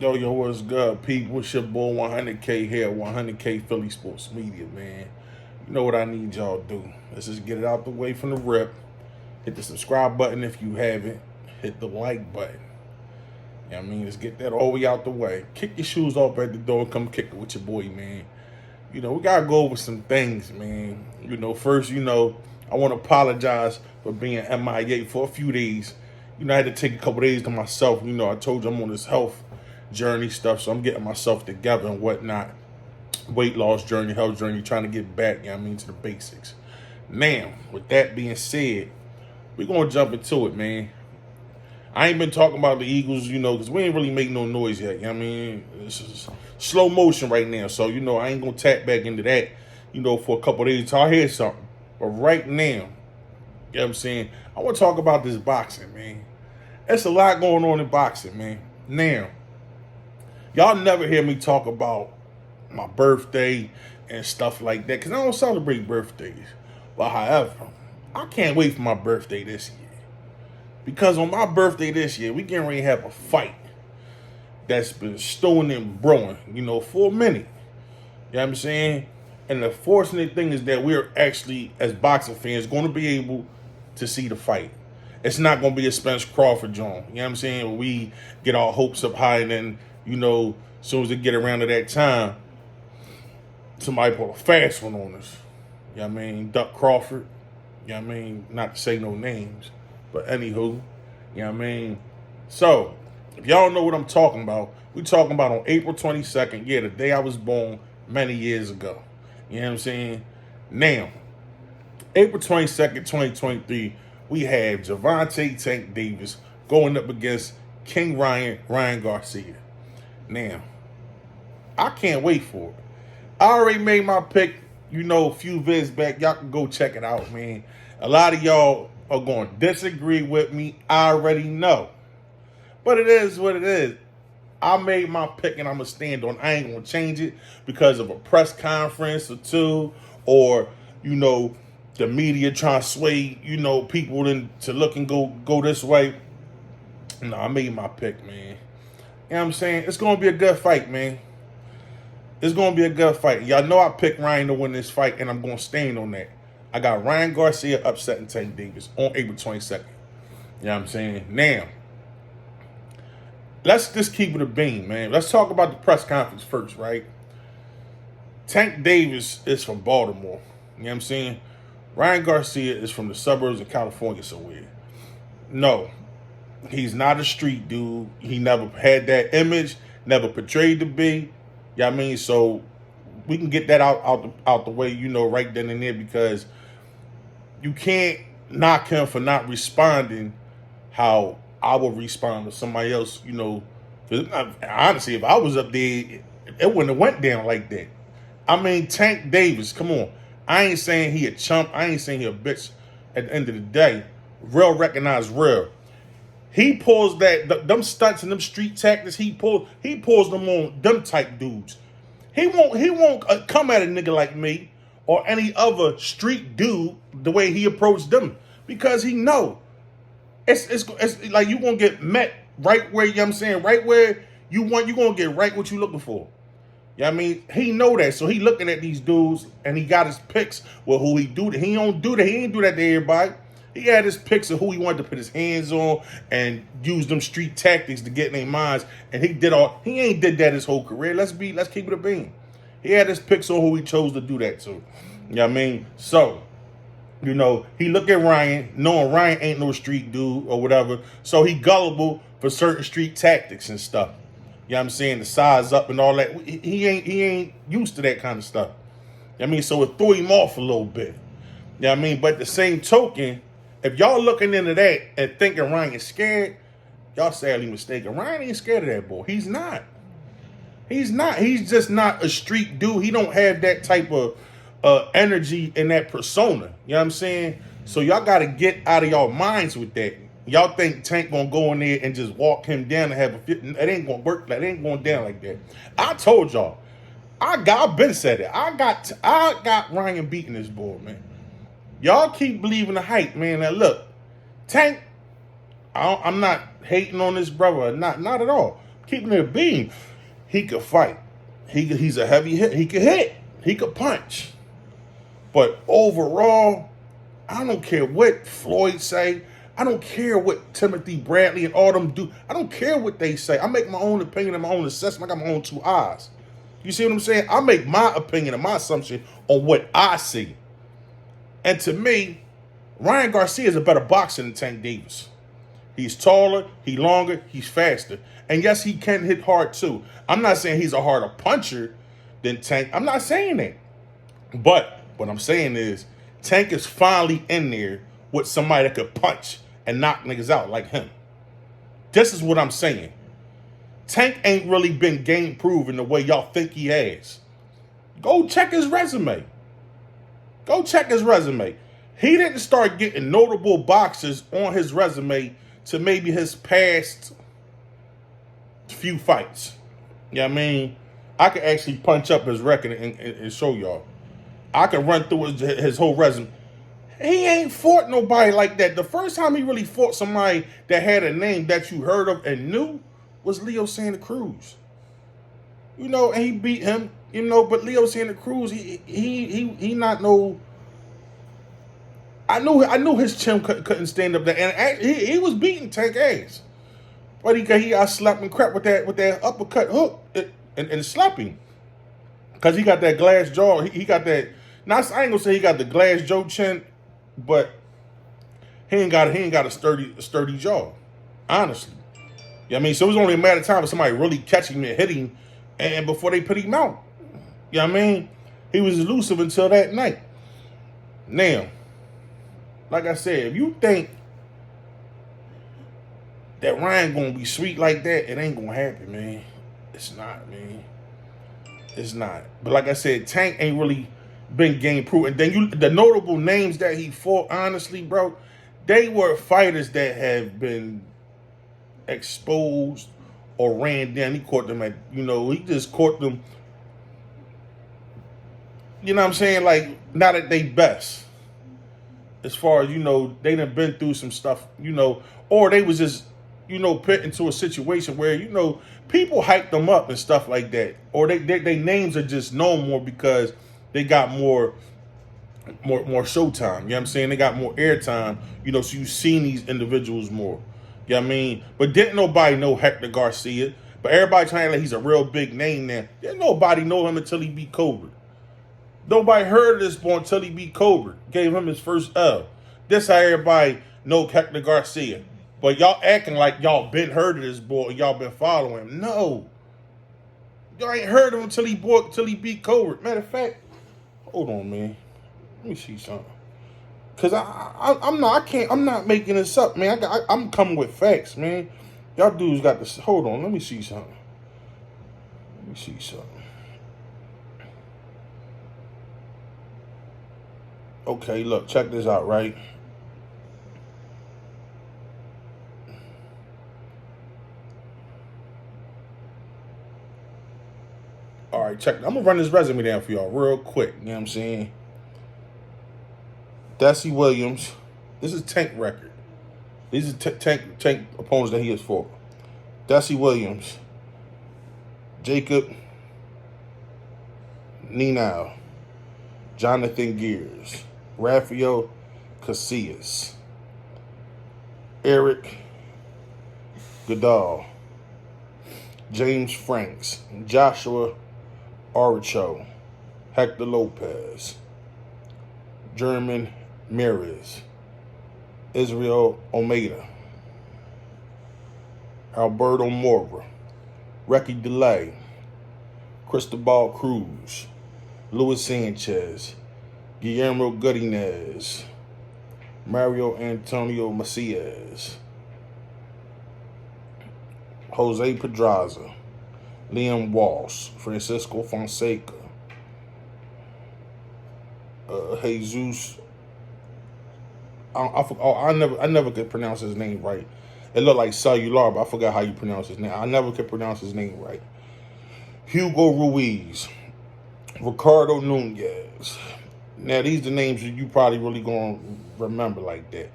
Yo, what's good, people? It's your boy 100K here, 100K Philly Sports Media, man. You know what I need y'all to do. Let's just get it out the way from the rip. Hit the subscribe button if you haven't. Hit the like button. You know what I mean? Let's get that all the way out the way. Kick your shoes off at the door and come kick it with your boy, man. We gotta go over some things, man. First, I want to apologize for being MIA for a few days. I had to take a couple days to myself. I told you I'm on this health journey stuff, so I'm getting myself together and whatnot. Weight loss journey, health journey, trying to get back, to the basics. Now, with that being said, we're going to jump into it, man. I ain't been talking about the Eagles, because we ain't really making no noise yet. This is slow motion right now. So, I ain't going to tap back into that, for a couple of days until I hear something. But right now, I want to talk about this boxing, man. There's a lot going on in boxing, man. Now, y'all never hear me talk about my birthday and stuff like that because I don't celebrate birthdays. But however, I can't wait for my birthday this year. Because on my birthday this year, we getting ready to have a fight that's been stewing and brewing, for a minute. You know what I'm saying? And the fortunate thing is that we're actually, as boxing fans, going to be able to see the fight. It's not going to be a Spence Crawford joint. You know what I'm saying? Where we get our hopes up high and then, as soon as they get around to that time, somebody put a fast one on us. You know what I mean? Duck Crawford. You know what I mean? Not to say no names. But anywho, you know what I mean? So, if y'all know what I'm talking about, we talking about on April 22nd, the day I was born many years ago. You know what I'm saying? Now, April 22nd, 2023, we have Gervonta Tank Davis going up against King Ryan Garcia. Now, I can't wait for it. I already made my pick, a few vids back. Y'all can go check it out, man. A lot of y'all are going to disagree with me. I already know. But it is what it is. I made my pick and I'm going to stand on. I ain't going to change it because of a press conference or two or, the media trying to sway, people to look and go this way. No, I made my pick, man. You know what I'm saying? It's going to be a good fight, man. It's going to be a good fight. Y'all know I picked Ryan to win this fight, and I'm going to stand on that. I got Ryan Garcia upsetting Tank Davis on April 22nd. You know what I'm saying? Now, let's just keep it a beam, man. Let's talk about the press conference first, right? Tank Davis is from Baltimore. You know what I'm saying? Ryan Garcia is from the suburbs of California somewhere. No, he's not a street dude. He never had that image, never portrayed to be. You know what I mean? So we can get that out the way, right then and there because you can't knock him for not responding how I would respond to somebody else, Because honestly, if I was up there, it wouldn't have went down like that. I mean, Tank Davis, come on. I ain't saying he a chump. I ain't saying he a bitch at the end of the day. Real recognize real. He pulls them stunts and them street tactics. He pulls them on them type dudes. He won't come at a nigga like me or any other street dude the way he approached them because he know it's like you gonna get met right where right where you want. You gonna get right what you looking for. You know what I mean? He know that, so he looking at these dudes and he got his picks with who he do that. He don't do that. He ain't do that to everybody. He had his picks of who he wanted to put his hands on and use them street tactics to get in their minds. And he ain't did that his whole career. Let's keep it a beam. He had his picks on who he chose to do that to. You know what I mean? So, he look at Ryan, knowing Ryan ain't no street dude or whatever. So he gullible for certain street tactics and stuff. You know what I'm saying? The size up and all that. He ain't used to that kind of stuff. You know what I mean? So it threw him off a little bit. You know what I mean? But the same token, if y'all looking into that and thinking Ryan is scared, y'all sadly mistaken. Ryan ain't scared of that boy. He's not. He's not. He's just not a street dude. He don't have that type of energy and that persona. You know what I'm saying? So y'all got to get out of y'all minds with that. Y'all think Tank gonna go in there and just walk him down and have a fit? It ain't gonna work. That ain't going down like that. I told y'all. I've been said it. I got Ryan beating this boy, man. Y'all keep believing the hype, man. Now look, Tank. I'm not hating on this brother, not at all. keeping it a beam. He could fight. He's a heavy hit. He could hit. He could punch. But overall, I don't care what Floyd say. I don't care what Timothy Bradley and all them do. I don't care what they say. I make my own opinion and my own assessment. I got my own two eyes. You see what I'm saying? I make my opinion and my assumption on what I see. And to me, Ryan Garcia is a better boxer than Tank Davis. He's taller, he's longer, he's faster. And yes, he can hit hard too. I'm not saying he's a harder puncher than Tank. I'm not saying that. But what I'm saying is Tank is finally in there with somebody that could punch and knock niggas out like him. This is what I'm saying. Tank ain't really been game proven the way y'all think he has. Go check his resume. Go check his resume. He didn't start getting notable boxers on his resume to maybe his past few fights. You know what I mean? I could actually punch up his record and show y'all. I could run through his whole resume. He ain't fought nobody like that. The first time he really fought somebody that had a name that you heard of and knew was Leo Santa Cruz. You know, and he beat him, you know, but Leo Santa Cruz, he not no. I knew his chin couldn't stand up there, and he was beating Tank ass. But he got slapped and crap with that uppercut hook and slapping. Cause he got that glass jaw. He got that. Now I ain't gonna say he got the glass jaw chin, but he ain't got a sturdy jaw. Honestly. You know what I mean? So it was only a matter of time for somebody really catching him and hitting him, and before they put him out. You know what I mean? He was elusive until that night. Now, like I said, if you think that Ryan gonna be sweet like that, it ain't gonna happen, man. It's not, man. It's not. But like I said, Tank ain't really been game proof. And then the notable names that he fought, honestly, bro, they were fighters that have been exposed or ran down. He caught them at, he just caught them, you know what I'm saying? Like, not at their best. As far as, they done been through some stuff, or they was just, put into a situation where, people hype them up and stuff like that. Or they names are just known more because they got more showtime. You know what I'm saying? They got more airtime, so you've seen these individuals more. You know what I mean? But didn't nobody know Hector Garcia. But everybody trying to like he's a real big name now. Didn't nobody know him until he beat Cobra. Nobody heard of this boy until he beat Cobra. Gave him his first L. This how everybody know Hector Garcia. But y'all acting like y'all been heard of this boy and y'all been following him. No. Y'all ain't heard of him until he beat Cobra. Matter of fact, hold on, man. Let me see something. Cause I'm not making this up, man. I'm coming with facts, man. Y'all dudes got this. Hold on, let me see something. Okay, look, check this out, right? All right, check. I'm gonna run this resume down for y'all real quick. You know what I'm saying? Desi Williams. This is Tank record. These are Tank opponents that he has fought. Desi Williams. Jacob Ninau. Jonathan Gears. Rafael Casillas. Eric Goodall. James Franks. Joshua Archo. Hector Lopez. German Mirez. Israel Almeida. Alberto Mora. Ricky DeLay. Cristobal Cruz. Luis Sanchez. Guillermo Godinez. Mario Antonio Macias. Jose Pedraza. Liam Walsh. Francisco Fonseca. Jesus. I never could pronounce his name right. It looked like Cellular, but I forgot how you pronounce his name. I never could pronounce his name right. Hugo Ruiz. Ricardo Nunez. Now, these are the names that you probably really going to remember like that.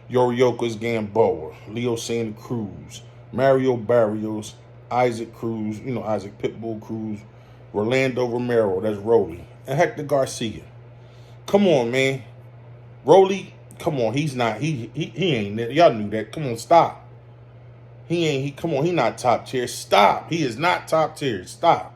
Yoriokas Gamboa. Leo Santa Cruz. Mario Barrios. Isaac Cruz, Isaac Pitbull Cruz, Rolando Romero, that's Rolly, and Hector Garcia. Come on, man. Rolly, come on, he's not, he ain't, y'all knew that. Come on, stop. Come on, he not top tier. Stop. He is not top tier. Stop.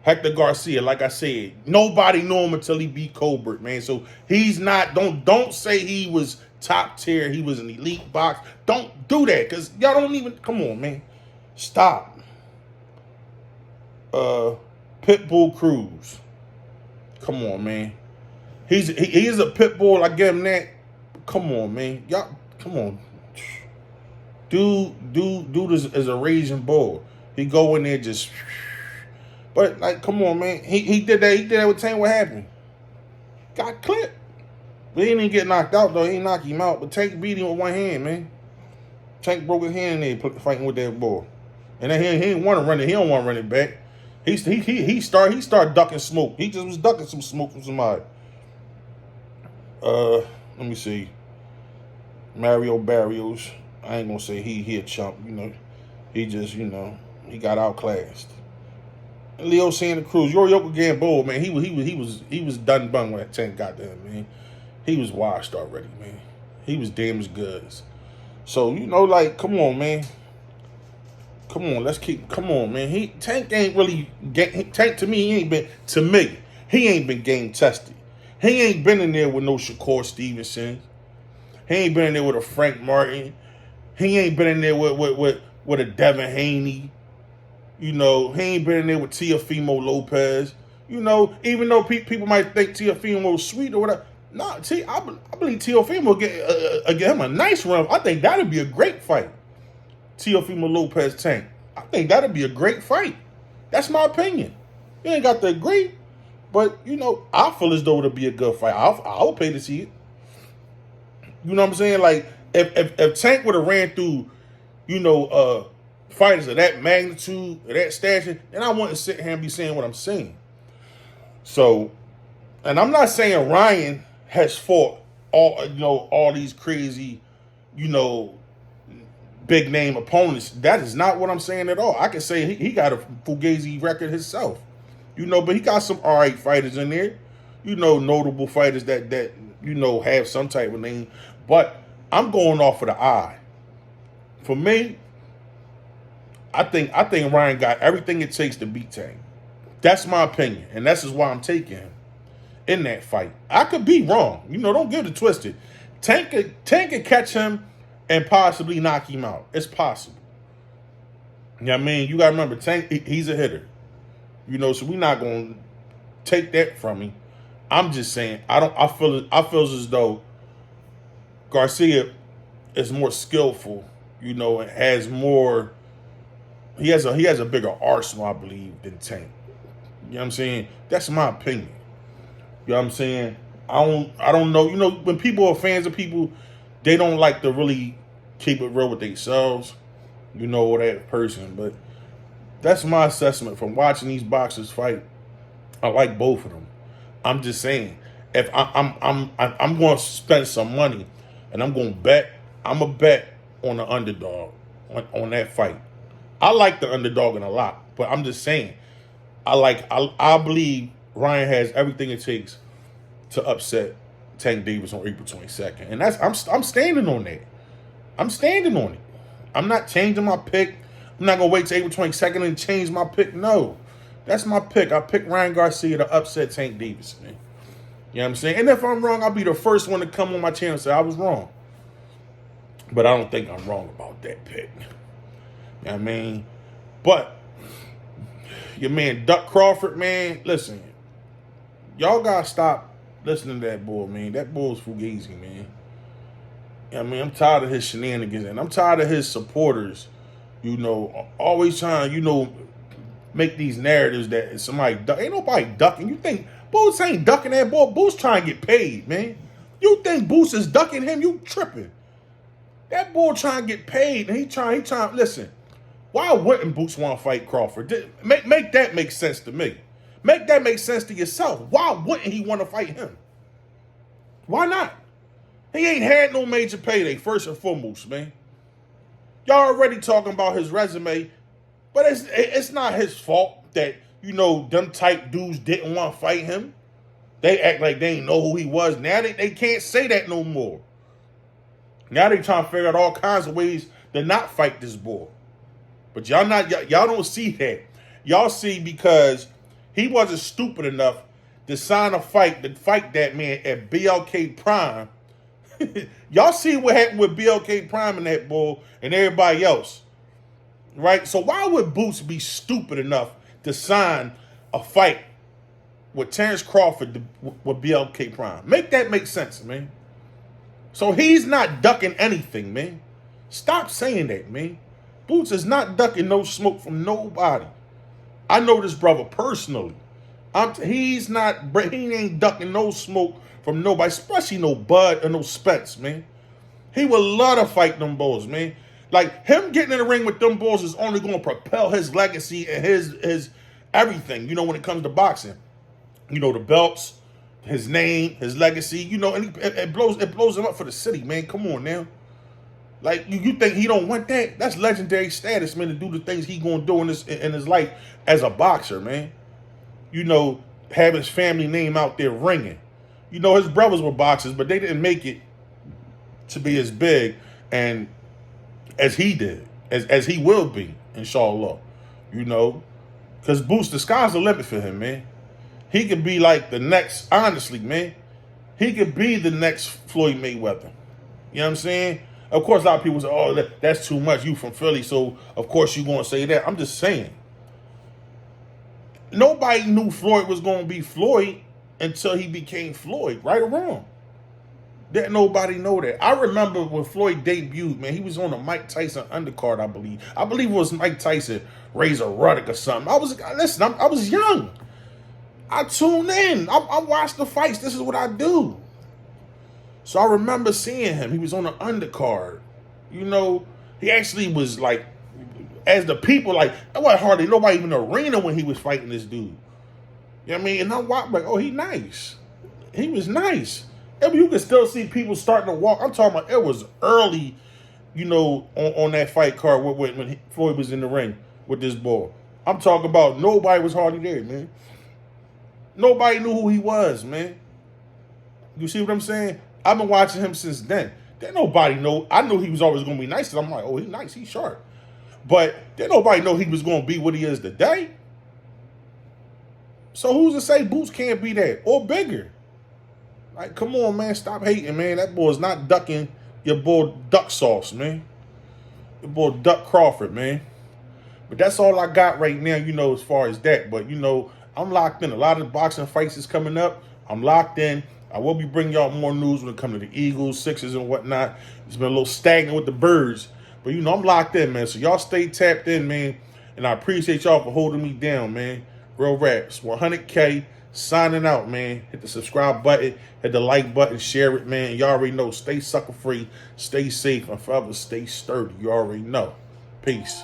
Hector Garcia, like I said, nobody knew him until he beat Colbert, man. So he's not, don't say he was top tier, he was an elite box. Don't do that, because y'all don't even, come on, man. Stop. Pitbull Cruz. Come on, man. He is a pit bull, I give him that. Come on, man. Y'all, come on. Dude is a raging bull. He go in there just... But, like, come on, man. He did that. He did that with Tank. What happened? Got clipped. But he didn't get knocked out, though. He didn't knock him out. But Tank beat him with one hand, man. Tank broke his hand in there fighting with that ball. And then he didn't want to run it. He don't want to run it back. He started ducking smoke. He just was ducking some smoke from somebody. Let me see. Mario Barrios. I ain't going to say he a chump, He just, he got outclassed. Leo Santa Cruz, Yorioka Gamboa, man, he was done bun when that Tank got there, man. He was washed already, man. He was damaged goods. So, like, come on, man. Come on, man. Tank ain't really, Tank to me, he ain't been game tested. He ain't been in there with no Shakur Stevenson. He ain't been in there with a Frank Martin. He ain't been in there with a Devin Haney. He ain't been in there with Teofimo Lopez. Even though people might think Teofimo was sweet or whatever. Nah, I believe Teofimo will get him a nice run. I think that'd be a great fight. Teofimo Lopez Tank. I think that'd be a great fight. That's my opinion. You ain't got to agree. But, I feel as though it'll be a good fight. I'll pay to see it. You know what I'm saying? Like, if Tank would have ran through, fighters of that magnitude, of that stature, then I wouldn't sit here and be saying what I'm saying. So, and I'm not saying Ryan has fought all these crazy, big name opponents. That is not what I'm saying at all. I can say he got a Fugazi record himself. But he got some all right fighters in there. Notable fighters that have some type of name. But I'm going off of the eye. For me, I think Ryan got everything it takes to beat Tank. That's my opinion, and that's just why I'm taking him in that fight. I could be wrong. Don't get it twisted. Tank could catch him and possibly knock him out. It's possible. You know what I mean? You got to remember, Tank, he's a hitter. So we're not going to take that from him. I'm just saying, I feel as though Garcia is more skillful, and has more. He has a bigger arsenal, I believe, than Tank. You know what I'm saying? That's my opinion. You know what I'm saying? I don't know. When people are fans of people, they don't like to really keep it real with themselves. Or that person. But that's my assessment from watching these boxers fight. I like both of them. I'm just saying, if I'm going to spend some money and I'm going to bet, I'm going to bet on the underdog on that fight. I like the underdog a lot, but I'm just saying, I believe Ryan has everything it takes to upset Tank Davis on April 22nd, and I'm standing on that. I'm standing on it. I'm not changing my pick. I'm not gonna wait till April 22nd and change my pick. No, that's my pick. I picked Ryan Garcia to upset Tank Davis, man. You know what I'm saying? And if I'm wrong, I'll be the first one to come on my channel and say I was wrong. But I don't think I'm wrong about that pick. You know what I mean? But your man Duck Crawford, man, listen, y'all gotta stop listening to that bull, man. That bull's fugazi, man. You know what I mean? I'm tired of his shenanigans, and I'm tired of his supporters, always trying, make these narratives that somebody duck. Ain't nobody ducking. You think Boots ain't ducking that bull? Boots trying to get paid, man. You think Boots is ducking him? You tripping. That bull trying to get paid, and he trying, listen, why wouldn't Boots want to fight Crawford? Make that make sense to me. Make that make sense to yourself. Why wouldn't he want to fight him? Why not? He ain't had no major payday, first and foremost, man. Y'all already talking about his resume, but it's not his fault that, them type dudes didn't want to fight him. They act like they didn't know who he was. Now they can't say that no more. Now they trying to figure out all kinds of ways to not fight this boy. But y'all don't see that. Y'all see because he wasn't stupid enough to sign a fight to fight that man at BLK Prime. Y'all see what happened with BLK Prime and that bull and everybody else. Right? So why would Boots be stupid enough to sign a fight with Terrence Crawford with BLK Prime? Make that make sense, man. So he's not ducking anything, man. Stop saying that, man. Boots is not ducking no smoke from nobody. I know this brother personally. He ain't ducking no smoke from nobody, especially no Bud or no Spence, man. He would love to fight them bulls, man. Like, him getting in the ring with them bulls is only going to propel his legacy and his everything, when it comes to boxing. The belts, his name, his legacy, and it blows him up for the city, man. Come on now. Like, you think he don't want that? That's legendary status, man, to do the things he going to do in his life as a boxer, man. Have his family name out there ringing. His brothers were boxers, but they didn't make it to be as big and as he did, as he will be, inshallah. Because Boots, the sky's the limit for him, man. He could be like the next, honestly, man. He could be the next Floyd Mayweather. You know what I'm saying? Of course, a lot of people say, oh, that's too much. You from Philly, so of course you're going to say that. I'm just saying. Nobody knew Floyd was going to be Floyd until he became Floyd, right or wrong. Didn't nobody know that. I remember when Floyd debuted, man, he was on a Mike Tyson undercard, I believe. I believe it was Mike Tyson, Razor Ruddock or something. I was young. I tuned in. I watched the fights. This is what I do. So I remember seeing him. He was on an undercard. He actually was like, as the people, like, there wasn't hardly nobody in the arena when he was fighting this dude. You know what I mean? And I'm like, oh, he nice. He was nice. I mean, you can still see people starting to walk. I'm talking about it was early, on that fight card when Floyd was in the ring with this boy. I'm talking about nobody was hardly there, man. Nobody knew who he was, man. You see what I'm saying? I've been watching him since then. Didn't nobody know. I knew he was always going to be nice. Because I'm like, oh, he's nice. He's sharp. But didn't nobody know he was going to be what he is today. So who's to say Boots can't be that or bigger? Like, come on, man. Stop hating, man. That boy's not ducking your boy Duck Sauce, man. Your boy Duck Crawford, man. But that's all I got right now, as far as that. But, I'm locked in. A lot of boxing fights is coming up. I'm locked in. I will be bringing y'all more news when it comes to the Eagles, Sixers, and whatnot. It's been a little stagnant with the Birds. But, I'm locked in, man. So y'all stay tapped in, man. And I appreciate y'all for holding me down, man. Real raps. 100K. Signing out, man. Hit the subscribe button. Hit the like button. Share it, man. Y'all already know. Stay sucker free. Stay safe. And forever stay sturdy. You already know. Peace.